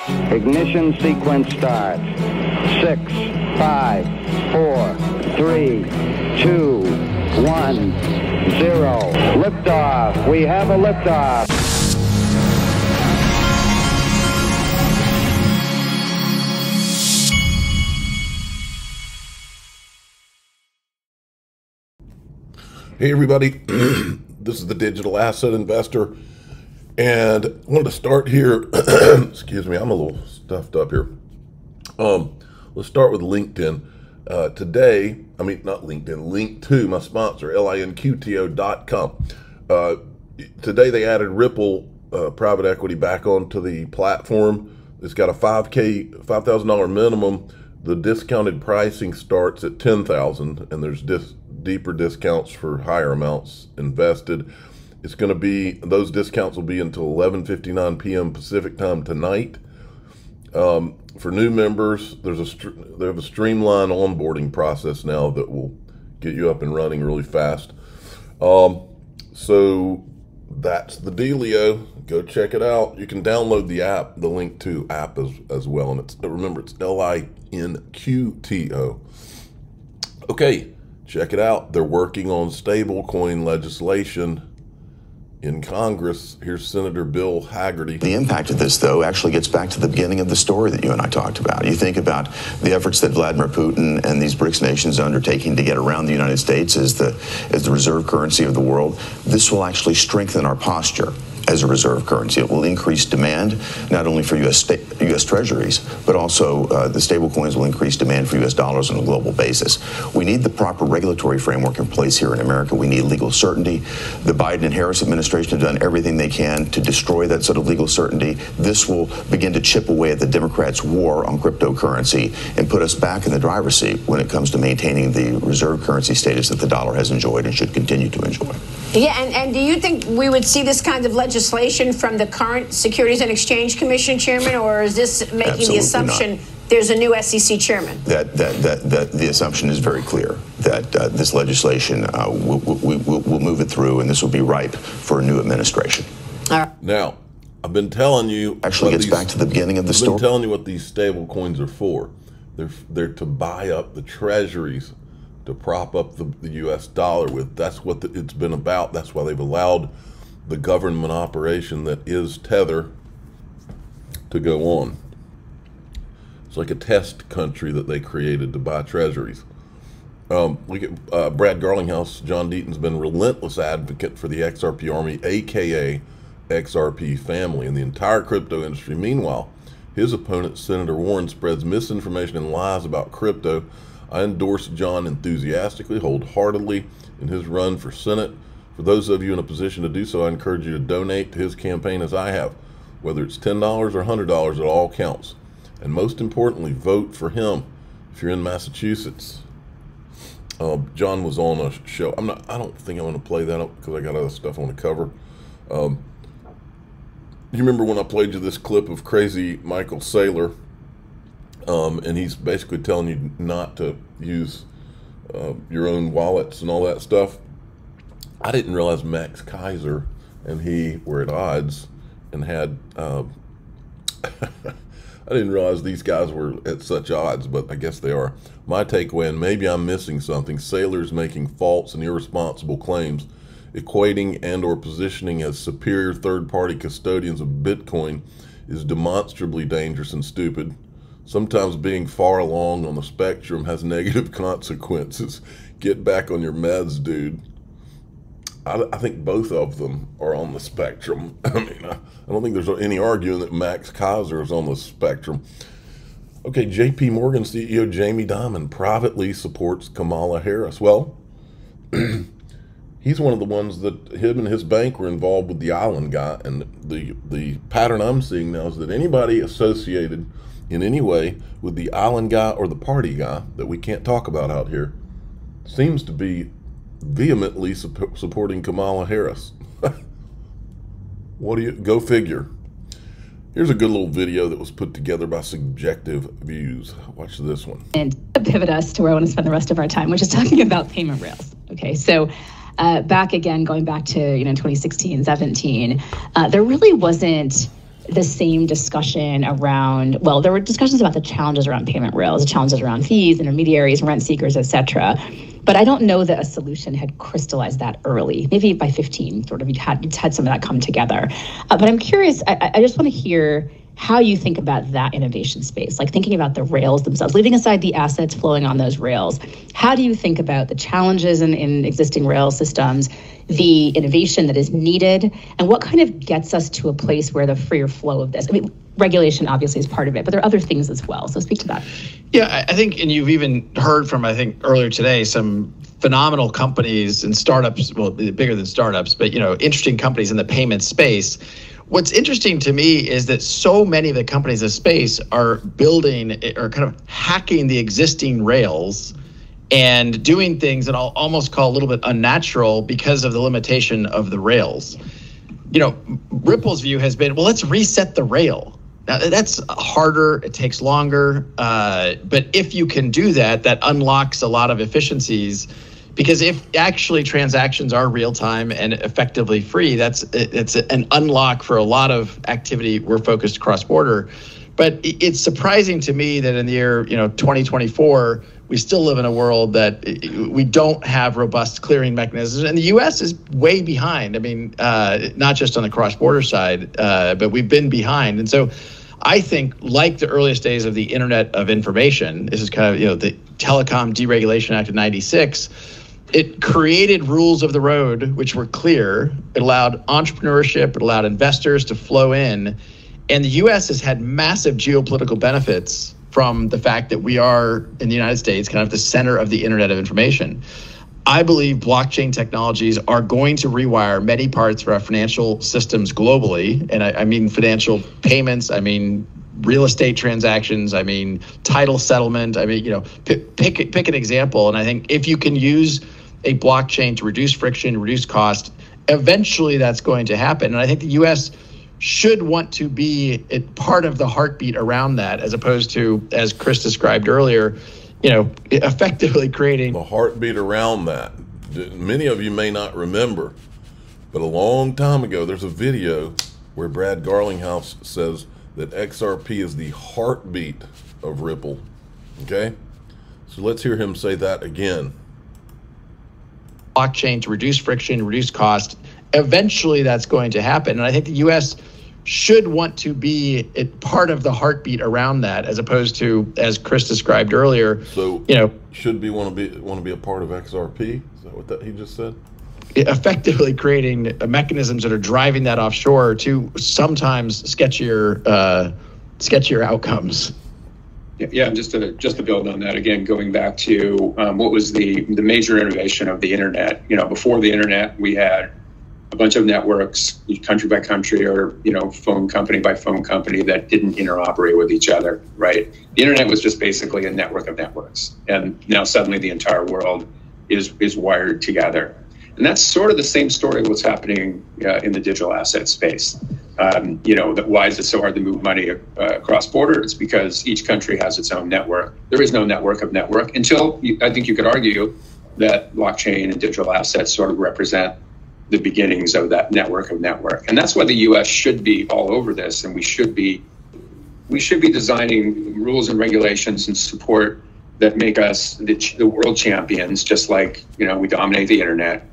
Ignition sequence starts. 6, 5, 4, 3, 2, 1, 0. Liftoff. We have a liftoff. Hey everybody, this is the Digital Asset Investor, and I wanted to start here. Excuse me, I'm a little stuffed up here. Let's start with LinkedIn. Today, not LinkedIn, Link2, my sponsor, linqto.com. Today they added Ripple private equity back onto the platform. It's got a $5,000 minimum. The discounted pricing starts at $10,000, and there's deeper discounts for higher amounts invested. It's going to be, those discounts will be until 11:59 p.m. Pacific time tonight. For new members, they have a streamlined onboarding process now that will get you up and running really fast. So that's the dealio. Go check it out. You can download the app, the Link2 app as well, and remember it's LINQTO. Okay. Check it out. They're working on stablecoin legislation in Congress. Here's Senator Bill Haggerty. The impact of this, though, actually gets back to the beginning of the story that you and I talked about. You think about the efforts that Vladimir Putin and these BRICS nations are undertaking to get around the United States as the reserve currency of the world. This will actually strengthen our posture as a reserve currency. It will increase demand, not only for U.S. treasuries, but also the stable coins will increase demand for U.S. dollars on a global basis. We need the proper regulatory framework in place here in America. We need legal certainty. The Biden and Harris administration have done everything they can to destroy that sort of legal certainty. This will begin to chip away at the Democrats' war on cryptocurrency and put us back in the driver's seat when it comes to maintaining the reserve currency status that the dollar has enjoyed and should continue to enjoy. Yeah, and do you think we would see this kind of legislation from the current Securities and Exchange Commission chairman, or is this making Absolutely the assumption not. There's a new SEC chairman? That the assumption is very clear that this legislation we'll move it through, and this will be ripe for a new administration. All right. Now, I've been telling you. Actually, gets back to the beginning of the story. I've been telling you what these stable coins are for. They're to buy up the treasuries, to prop up the U.S. dollar with. That's what it's been about. That's why they've allowed the government operation that is Tether to go on. It's like a test country that they created to buy treasuries. Look at Brad Garlinghouse. John Deaton's been a relentless advocate for the XRP army, aka XRP family, and the entire crypto industry. Meanwhile, his opponent, Senator Warren, spreads misinformation and lies about crypto. I endorse John enthusiastically, wholeheartedly in his run for Senate. For those of you in a position to do so, I encourage you to donate to his campaign as I have. Whether it's $10 or $100, it all counts. And most importantly, vote for him if you're in Massachusetts. John was on a show. I don't think I'm going to play that up because I got other stuff I want to cover. You remember when I played you this clip of crazy Michael Saylor? And he's basically telling you not to use your own wallets and all that stuff. I didn't realize Max Kaiser and he were at odds and had I didn't realize these guys were at such odds, but I guess they are. My takeaway, and maybe I'm missing something, Saylor's making false and irresponsible claims, equating and or positioning as superior third-party custodians of Bitcoin is demonstrably dangerous and stupid. Sometimes being far along on the spectrum has negative consequences. Get back on your meds, dude. I think both of them are on the spectrum. I don't think there's any arguing that Max Kaiser is on the spectrum. Okay, JP Morgan CEO Jamie Dimon privately supports Kamala Harris. Well, he's one of the ones that him and his bank were involved with the island guy. And the pattern I'm seeing now is that anybody associated in any way with the island guy or the party guy that we can't talk about out here seems to be vehemently supporting Kamala Harris. Go figure. Here's a good little video that was put together by Subjective Views. Watch this one. And pivot us to where I want to spend the rest of our time, which is talking about payment rails. Okay, so back again, going back to 2016, 17, there really wasn't the same discussion around, well, there were discussions about the challenges around payment rails, the challenges around fees, intermediaries, rent seekers, et cetera. But I don't know that a solution had crystallized that early. Maybe by 15, sort of, you'd had some of that come together. But I'm curious, I just want to hear how you think about that innovation space, like thinking about the rails themselves, leaving aside the assets flowing on those rails. How do you think about the challenges in existing rail systems, the innovation that is needed, and what kind of gets us to a place where the freer flow of this? I mean, regulation obviously is part of it, but there are other things as well. So speak to that. Yeah, I think, and you've even heard from, I think, earlier today, some phenomenal companies and startups, well, bigger than startups, but, interesting companies in the payment space. What's interesting to me is that so many of the companies in the space are building or kind of hacking the existing rails and doing things that I'll almost call a little bit unnatural because of the limitation of the rails. Ripple's view has been, well, let's reset the rail. Now, that's harder, it takes longer, but if you can do that, that unlocks a lot of efficiencies. Because if actually transactions are real time and effectively free, it's an unlock for a lot of activity. We're focused cross border, but it's surprising to me that in the year 2024, we still live in a world that we don't have robust clearing mechanisms, and the U.S. is way behind. I mean, not just on the cross border side, but we've been behind, and so I think, like the earliest days of the Internet of Information, this is kind of the Telecom Deregulation Act of '96. It created rules of the road which were clear. It allowed entrepreneurship, it allowed investors to flow in. And the US has had massive geopolitical benefits from the fact that we are, in the United States, kind of the center of the Internet of Information. I believe blockchain technologies are going to rewire many parts of our financial systems globally. And I mean financial payments, I mean real estate transactions, I mean title settlement, I mean, pick an example. And I think if you can use a blockchain to reduce friction, reduce cost, eventually that's going to happen. And I think the US should want to be part of the heartbeat around that, as opposed to, as Chris described earlier, effectively creating the heartbeat around that. Many of you may not remember, but a long time ago, there's a video where Brad Garlinghouse says that XRP is the heartbeat of Ripple. Okay? So let's hear him say that again. Blockchain to reduce friction, reduce cost. Eventually that's going to happen. And I think the US should want to be part of the heartbeat around that, as opposed to, as Chris described earlier. So should be want to be a part of XRP? Is that what he just said? Effectively creating mechanisms that are driving that offshore to sometimes sketchier outcomes. Yeah, just to build on that again, going back to what was the major innovation of the internet. Before the internet, we had a bunch of networks, country by country, or phone company by phone company, that didn't interoperate with each other. Right? The internet was just basically a network of networks, and now suddenly the entire world is wired together. And that's sort of the same story of what's happening in the digital asset space. Why is it so hard to move money across border? It's because each country has its own network. There is no network of network until I think you could argue that blockchain and digital assets sort of represent the beginnings of that network of network. And that's why the U.S. should be all over this, and we should be designing rules and regulations and support that make us the world champions, just like we dominate the internet.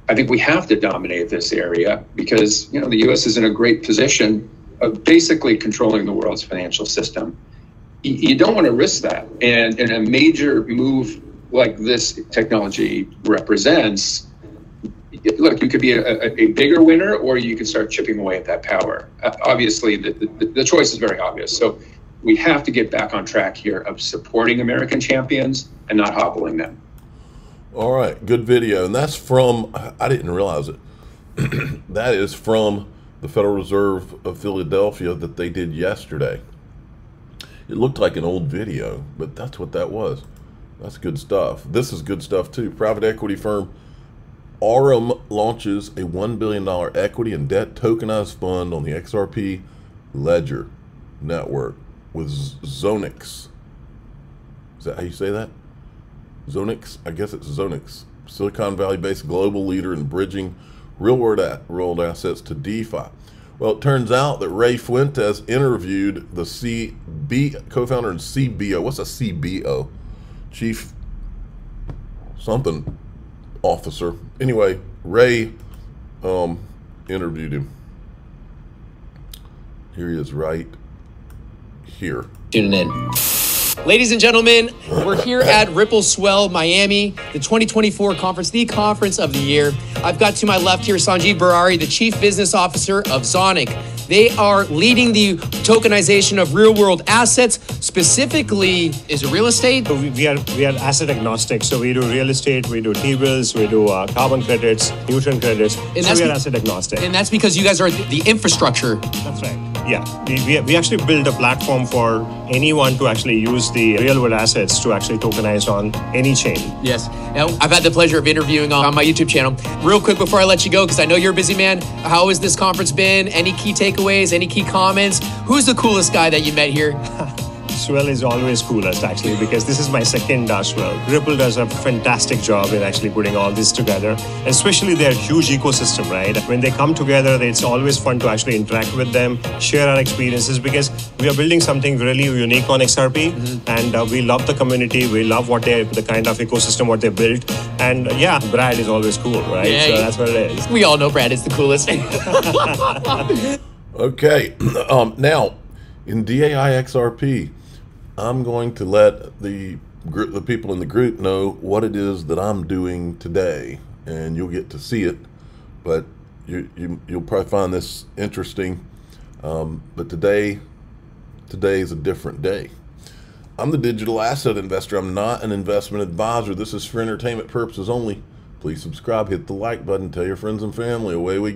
I think we have to dominate this area because, the U.S. is in a great position of basically controlling the world's financial system. You don't want to risk that. And a major move like this technology represents, look, you could be a bigger winner, or you could start chipping away at that power. Obviously, the choice is very obvious. So we have to get back on track here of supporting American champions and not hobbling them. All right, good video. And that's from, I didn't realize it, that is from the Federal Reserve of Philadelphia that they did yesterday. It looked like an old video, but that's what that was. That's good stuff. This is good stuff too. Private equity firm Aurum launches a $1 billion equity and debt tokenized fund on the XRP Ledger network with Zonix. Is that how you say that? Zonix? I guess it's Zonix. Silicon Valley-based global leader in bridging real-world assets to DeFi. Well, it turns out that Ray Fuentes interviewed the co-founder and CBO. What's a CBO? Chief something officer. Anyway, Ray interviewed him. Here he is right here. Tuning in. Ladies and gentlemen, we're here at Ripple Swell Miami, the 2024 conference, the conference of the year. I've got to my left here Sanjeev Barari, the Chief Business Officer of Zonic. They are leading the tokenization of real-world assets. Specifically, is it real estate? We are asset agnostic. So we do real estate, we do T-bills, we do carbon credits, nutrient credits. And so we are asset agnostic. And that's because you guys are the infrastructure. That's right. Yeah, we actually build a platform for anyone to actually use the real-world assets to actually tokenize on any chain. Yes. Now, I've had the pleasure of interviewing on my YouTube channel. Real quick before I let you go, because I know you're a busy man, how has this conference been? Any key takeaways? Any key comments? Who's the coolest guy that you met here? Swell is always coolest, actually, because this is my second Swell. Ripple does a fantastic job in actually putting all this together, especially their huge ecosystem, right? When they come together, it's always fun to actually interact with them, share our experiences, because we are building something really unique on XRP, and we love the community. We love the kind of ecosystem what they built, and yeah, Brad is always cool, right? Yeah, so that's what it is. We all know Brad is the coolest. Okay, now in DAI XRP, I'm going to let the people in the group know what it is that I'm doing today, and you'll get to see it. But you'll probably find this interesting. But today is a different day. I'm the digital asset investor. I'm not an investment advisor. This is for entertainment purposes only. Please subscribe, hit the like button, tell your friends and family. Away we go.